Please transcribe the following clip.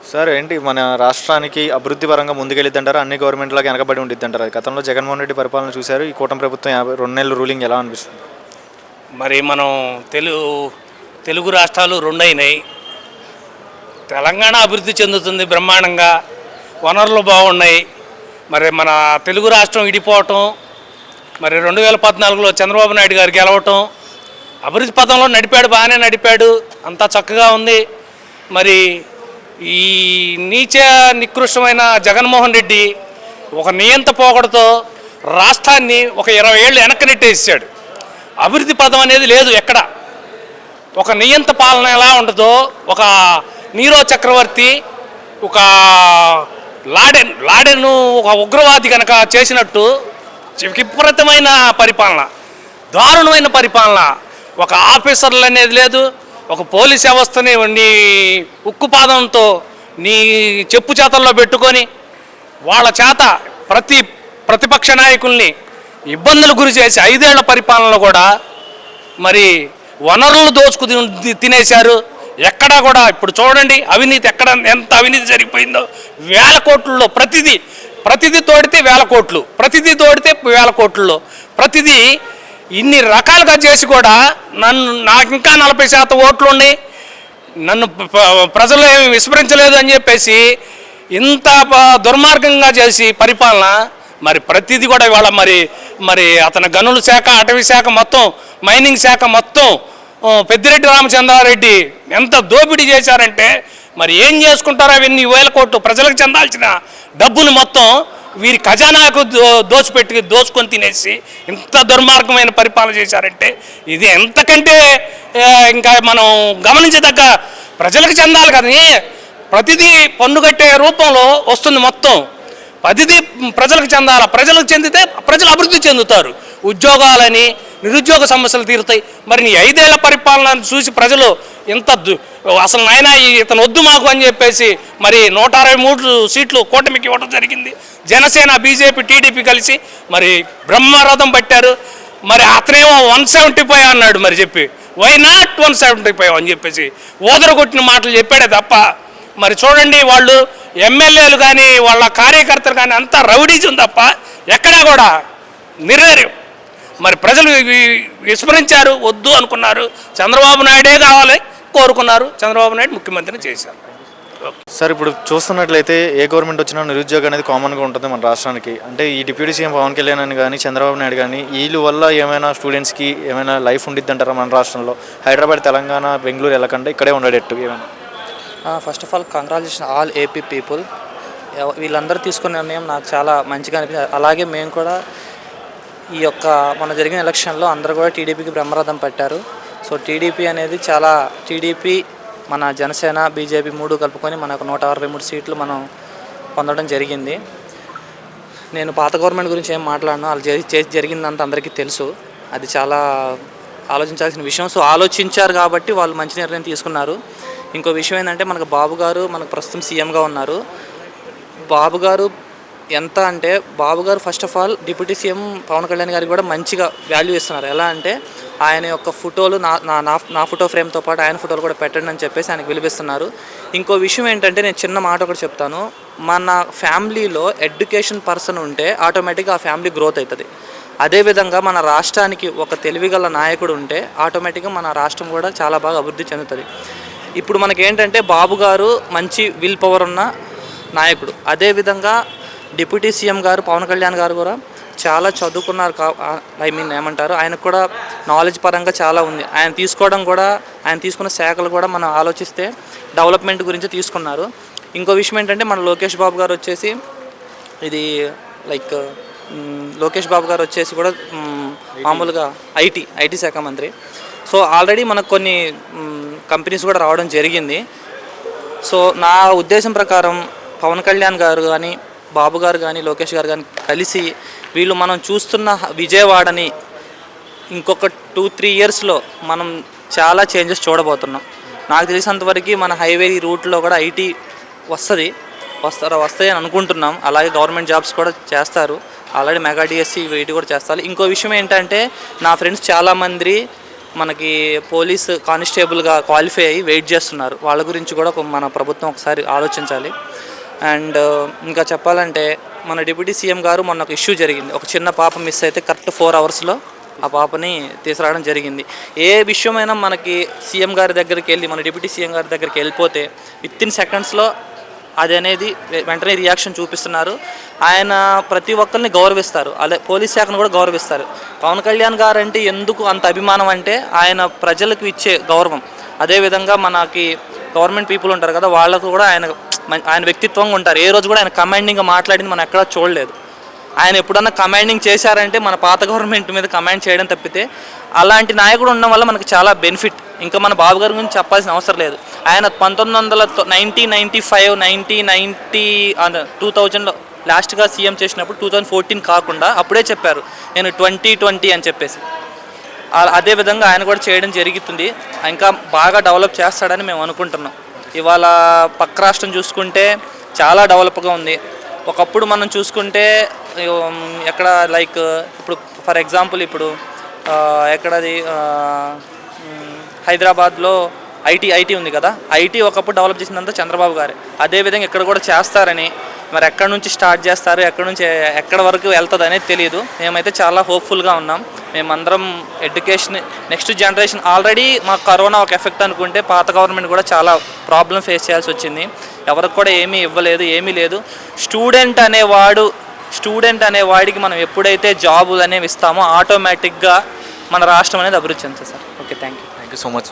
Sir ఏంటి మన రాష్ట్రానికి అభివృద్ధి పరంగా ముందుకెళ్ళిద్దంటారా? అన్ని గవర్నమెంట్‌లాగా వెనకబడి ఉండిద్దంటారా? గతంలో జగన్మోహన్ రెడ్డి పరిపాలన చూశారు. ఈ కూటమి ప్రభుత్వం 2 నెలల రూలింగ్ ఎలా అనిపిస్తుంది? మరి మనం తెలుగు రాష్ట్రాలు రెండైనాయి. తెలంగాణ అభివృద్ధి చెందుతుంది బ్రహ్మాండంగా, వనరులు బాగున్నాయి. మరి మన తెలుగు రాష్ట్రం ఇడిపోవటం, మరి 2014లో చంద్రబాబు నాయుడు గారు గెలవటం, అభివృద్ధి పథంలో నడిపాడు, బాగానే నడిపాడు, అంతా చక్కగా ఉంది. మరి ఈ నీచ నికృష్టమైన జగన్మోహన్ రెడ్డి ఒక నియంత పోకడతో రాష్ట్రాన్ని ఒక 20 ఏళ్ళు వెనక్కి నెట్టేసాడు. అభివృద్ధి పదం అనేది లేదు ఎక్కడ. ఒక నియంత పాలన ఎలా ఉంటుందో, ఒక నీరో చక్రవర్తి, ఒక లాడెన్ ఒక ఉగ్రవాది కనుక చేసినట్టు విపరీతమైన పరిపాలన, దారుణమైన పరిపాలన. ఒక ఆఫీసర్లు అనేది లేదు, ఒక పోలీస్ వ్యవస్థని నీ ఉక్కుపాదంతో నీ చెప్పు చేతల్లో పెట్టుకొని వాళ్ళ చేత ప్రతిపక్ష నాయకుల్ని ఇబ్బందులు గురి చేసి 5 ఏళ్ల పరిపాలనలో కూడా మరి వనరులు దోచుకు తినేశారు. ఎక్కడా కూడా ఇప్పుడు చూడండి అవినీతి, ఎంత అవినీతి జరిగిపోయిందో. 1000 కోట్లలో ప్రతిదీ తోడితే 1000 కోట్లు, ప్రతిదీ తోడితే 1000 కోట్లలో ప్రతిదీ ఇన్ని రకాలుగా చేసి కూడా నాకు ఇంకా 40% ఓట్లు ఉన్నాయి, నన్ను ప్రజలు ఏమి విస్మరించలేదు అని చెప్పేసి ఇంత దుర్మార్గంగా చేసి పరిపాలన. మరి ప్రతిదీ కూడా ఇవాళ మరి అతని గనుల శాఖ, అటవీ శాఖ మొత్తం, మైనింగ్ శాఖ మొత్తం పెద్దిరెడ్డి రామచంద్రారెడ్డి ఎంత దోపిడీ చేశారంటే మరి ఏం చేసుకుంటారో అవన్నీ 1000 కోట్లు ప్రజలకు చెందాల్సిన డబ్బును మొత్తం వీరి ఖజానాకు దోచుకొని తినేసి ఇంత దుర్మార్గమైన పరిపాలన చేశారంటే ఇది ఎంతకంటే ఇంకా మనం గమనించదగ్గ. ప్రజలకు చెందాలి కానీ ప్రతిదీ పన్ను కట్టే రూపంలో వస్తుంది మొత్తం. ప్రతిదీ ప్రజలకు చెందాలి, ప్రజలకు చెందితే ప్రజలు అభివృద్ధి చెందుతారు, ఉద్యోగాలని, నిరుద్యోగ సమస్యలు తీరుతాయి. మరి నీ 5 ఏళ్ల పరిపాలన చూసి ప్రజలు ఇంత అసలు నాయన ఇతను వద్దు మాకు అని చెప్పేసి మరి 163 సీట్లు కూటమికి ఇవ్వడం జరిగింది. జనసేన, బీజేపీ, టీడీపీ కలిసి మరి బ్రహ్మరథం పట్టారు. మరి అతనేమో 175 అన్నాడు. మరి చెప్పి వై నాట్ 175 అని చెప్పేసి ఓదరగొట్టిన మాటలు చెప్పాడే తప్ప మరి చూడండి వాళ్ళు ఎమ్మెల్యేలు కానీ వాళ్ళ కార్యకర్తలు కానీ అంతా రౌడీజం తప్ప ఎక్కడా కూడా నిర్వీర్యం. మరి ప్రజలు విస్మరించారు, వద్దు అనుకున్నారు. చంద్రబాబు నాయుడే కావాలి కోరుకున్నారు, చంద్రబాబు నాయుడు ముఖ్యమంత్రిని చేశారు. సార్ ఇప్పుడు చూస్తున్నట్లయితే ఏ గవర్నమెంట్ వచ్చినా నిరుద్యోగం అనేది కామన్గా ఉంటుంది మన రాష్ట్రానికి. అంటే ఈ డిప్యూటీ సీఎం పవన్ కళ్యాణ్ అని కానీ చంద్రబాబు నాయుడు కానీ వీళ్ళ వల్ల ఏమైనా స్టూడెంట్స్కి ఏమైనా లైఫ్ ఉండిద్దంటారా మన రాష్ట్రంలో? హైదరాబాద్, తెలంగాణ, బెంగళూరు వెళ్ళకుండా ఇక్కడే ఉండేటట్టు ఏమైనా? First of all congratulation all AP people. వీళ్ళందరూ తీసుకున్న నిర్ణయం నాకు చాలా మంచిగా అనిపించింది. అలాగే మేము కూడా ఈ యొక్క మన జరిగిన ఎలక్షన్లో అందరూ కూడా టీడీపీకి బ్రహ్మరథం పట్టారు. సో టీడీపీ అనేది టీడీపీ మన జనసేన, బీజేపీ 3 కలుపుకొని మనకు 163 సీట్లు మనం పొందడం జరిగింది. నేను పాత గవర్నమెంట్ గురించి ఏం మాట్లాడినా వాళ్ళు చేసి జరిగిందంత అందరికీ తెలుసు. అది చాలా ఆలోచించాల్సిన విషయం. సో ఆలోచించారు కాబట్టి వాళ్ళు మంచి నిర్ణయం తీసుకున్నారు. ఇంకో విషయం ఏంటంటే మనకు బాబు గారు మనకు ప్రస్తుతం సీఎంగా ఉన్నారు. బాబు గారు ఎంత అంటే బాబు గారు first of all deputy CM Pawan Kalyan గారికి కూడా మంచిగా వాల్యూ ఇస్తున్నారు. ఎలా అంటే ఆయన యొక్క ఫోటోలు నా ఫోటో ఫ్రేమ్తో పాటు ఆయన ఫోటోలు కూడా పెట్టండి అని చెప్పేసి ఆయనకు పిలిపిస్తున్నారు. ఇంకో విషయం ఏంటంటే నేను చిన్న మాట ఒకటి చెప్తాను. మన ఫ్యామిలీలో ఎడ్యుకేషన్ పర్సన్ ఉంటే ఆటోమేటిక్గా ఆ ఫ్యామిలీ గ్రోత్ అవుతుంది. అదేవిధంగా మన రాష్ట్రానికి ఒక తెలివిగల నాయకుడు ఉంటే ఆటోమేటిక్గా మన రాష్ట్రం కూడా చాలా బాగా అభివృద్ధి చెందుతుంది. ఇప్పుడు మనకేంటంటే బాబు గారు మంచి విల్ పవర్ ఉన్న నాయకుడు. అదేవిధంగా డిప్యూటీ సీఎం గారు పవన్ కళ్యాణ్ గారు కూడా చాలా చదువుకున్నారు. ఏమంటారు, ఆయనకు కూడా నాలెడ్జ్ పరంగా చాలా ఉంది. ఆయన తీసుకున్న శాఖలు కూడా మనం ఆలోచిస్తే డెవలప్మెంట్ గురించి తీసుకున్నారు. ఇంకో విషయం ఏంటంటే మన లోకేష్ బాబు గారు వచ్చేసి లోకేష్ బాబు గారు వచ్చేసి కూడా మామూలుగా ఐటీ శాఖ మంత్రి. సో ఆల్రెడీ మనకు కొన్ని కంపెనీస్ కూడా రావడం జరిగింది. సో నా ఉద్దేశం ప్రకారం పవన్ కళ్యాణ్ గారు కానీ, బాబు గారు కానీ, లోకేష్ గారు కానీ కలిసి వీళ్ళు మనం చూస్తున్న విజయవాడని ఇంకొక 2-3 ఇయర్స్లో మనం చాలా చేంజెస్ చూడబోతున్నాం. నాకు తెలిసినంతవరకు మన హైవే రూట్లో కూడా ఐటీ వస్తాయి అని అనుకుంటున్నాం. అలాగే గవర్నమెంట్ జాబ్స్ కూడా చేస్తారు. ఆల్రెడీ మెగా డిఎస్సి వీటి కూడా చేస్తారు. ఇంకో విషయం ఏంటంటే నా ఫ్రెండ్స్ చాలామంది మనకి పోలీస్ కానిస్టేబుల్గా క్వాలిఫై అయ్యి వెయిట్ చేస్తున్నారు. వాళ్ళ గురించి కూడా మన ప్రభుత్వం ఒకసారి ఆలోచించాలి. అండ్ ఇంకా చెప్పాలంటే మన డిప్యూటీ సీఎం గారు మొన్న ఒక ఇష్యూ జరిగింది. ఒక చిన్న పాప మిస్ అయితే కరెక్ట్ 4 అవర్స్లో ఆ పాపని తీసుకురావడం జరిగింది. ఏ విషయమైనా మనకి సీఎం గారి దగ్గరికి వెళ్ళి మన డిప్యూటీ సీఎం గారి దగ్గరికి వెళ్ళిపోతే వితిన్ సెకండ్స్లో అది అనేది వెంటనే రియాక్షన్ చూపిస్తున్నారు. ఆయన ప్రతి ఒక్కరిని గౌరవిస్తారు, అదే పోలీస్ శాఖను కూడా గౌరవిస్తారు. పవన్ కళ్యాణ్ గారు అంటే ఎందుకు అంత అభిమానం అంటే ఆయన ప్రజలకు ఇచ్చే గౌరవం. అదేవిధంగా మనకి గవర్నమెంట్ పీపుల్ ఉంటారు కదా, వాళ్ళకు కూడా ఆయన వ్యక్తిత్వంగా ఉంటారు. ఏ రోజు కూడా ఆయన కమాండింగ్గా మాట్లాడింది మనం ఎక్కడా చూడలేదు. ఆయన ఎప్పుడన్నా కమాండింగ్ చేశారంటే మన పాత గవర్నమెంట్ మీద కమాండ్ చేయడం తప్పితే, అలాంటి నాయకుడు ఉండడం వల్ల మనకు చాలా బెనిఫిట్. ఇంకా మన బాబు గారి గురించి చెప్పాల్సిన అవసరం లేదు. ఆయన 2000లో లాస్ట్గా సీఎం చేసినప్పుడు 2014 కాకుండా అప్పుడే చెప్పారు నేను 2020 అని చెప్పేసి. అదేవిధంగా ఆయన కూడా చేయడం జరుగుతుంది. ఇంకా బాగా డెవలప్ చేస్తాడని మేము అనుకుంటున్నాం. ఇవాళ పక్క రాష్ట్రం చూసుకుంటే చాలా డెవలప్గా ఉంది. ఒకప్పుడు మనం చూసుకుంటే ఎక్కడ లైక్ ఇప్పుడు ఫర్ ఎగ్జాంపుల్ ఇప్పుడు ఎక్కడది హైదరాబాద్లో ఐటీ ఉంది కదా, ఐటీ ఒకప్పుడు డెవలప్ చేసినంత చంద్రబాబు గారే. అదేవిధంగా ఇక్కడ కూడా చేస్తారని, మరి ఎక్కడి నుంచి స్టార్ట్ చేస్తారు, ఎక్కడి నుంచి ఎక్కడి వరకు వెళ్తుంది అనేది తెలియదు. మేమైతే చాలా హోప్ఫుల్గా ఉన్నాం. మేమందరం ఎడ్యుకేషన్ నెక్స్ట్ జనరేషన్ ఆల్రెడీ మాకు కరోనా ఒక ఎఫెక్ట్ అనుకుంటే పాత గవర్నమెంట్ కూడా చాలా ప్రాబ్లం ఫేస్ చేయాల్సి వచ్చింది. ఎవరికి కూడా ఏమీ ఇవ్వలేదు, ఏమీ లేదు. స్టూడెంట్ అనేవాడికి మనం ఎప్పుడైతే జాబులు అనేవి ఇస్తామో ఆటోమేటిక్గా మన రాష్ట్రం అనేది అభివృద్ధి చెందుతుంది sir. Okay, thank you so much.